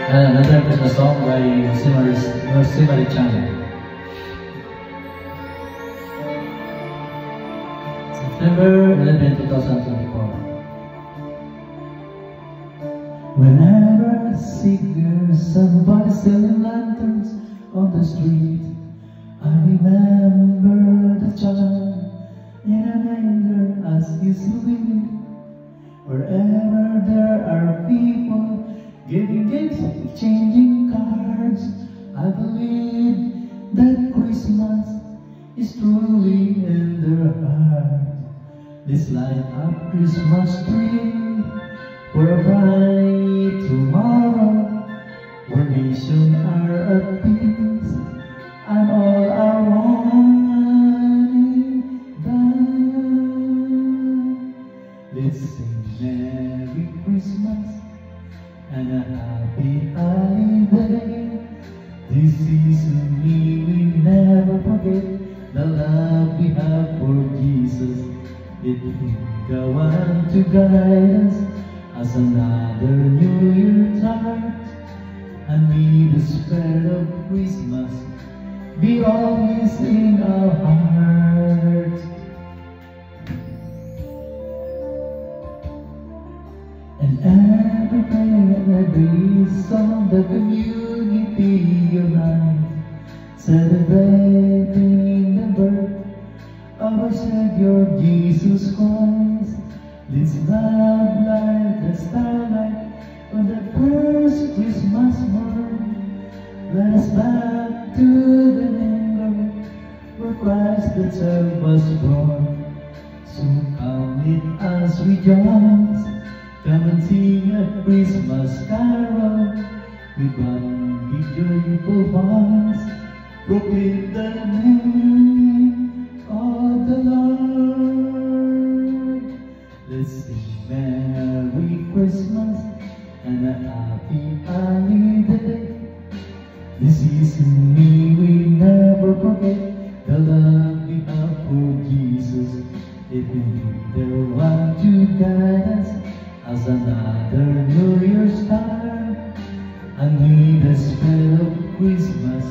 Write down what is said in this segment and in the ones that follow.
Another Christmas song by Rosemary Chan. September 11, 2024. Whenever I see somebody selling lanterns on the street, I remember the child in an anger as his sweet. Wherever there are people giving gifts, exchanging cards, I believe that Christmas is truly in their heart. Let's light up Christmas tree for a bright tomorrow, where nations are at peace and all are running down. Let's sing Merry Christmas and a happy holiday. This season we never forget the love we have for Jesus. It will go on to guide us as another New Year starts, and may the spirit of Christmas be always in our hearts. And every prayer and every song, the community unites, celebrating the birth of our Savior Jesus Christ. Let's love like the starlight on the first Christmas morn. Let us back to the manger where Christ the child was born. So come with us rejoice, come and sing a Christmas carol with one big joyful voice. Proclaim the name of the Lord. Let's sing Merry Christmas and a happy holiday. This season we will never forget the love we have for Jesus. It will be the one to guide us as another New Year start, and may the spirit of Christmas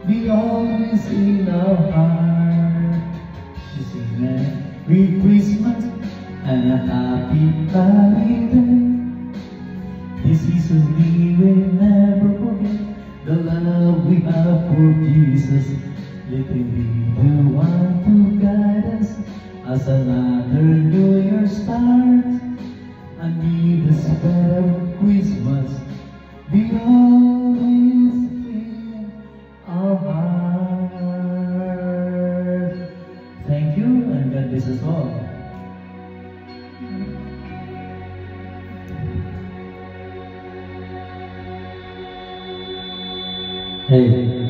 be always in our heart. We sing Merry Christmas and a happy holiday. This season we will never forget the love we have for Jesus. Let him be the one to guide us as another New Year starts, and may the spirit of Christmas be always in our heart. Thank you, and God bless us all. Hey.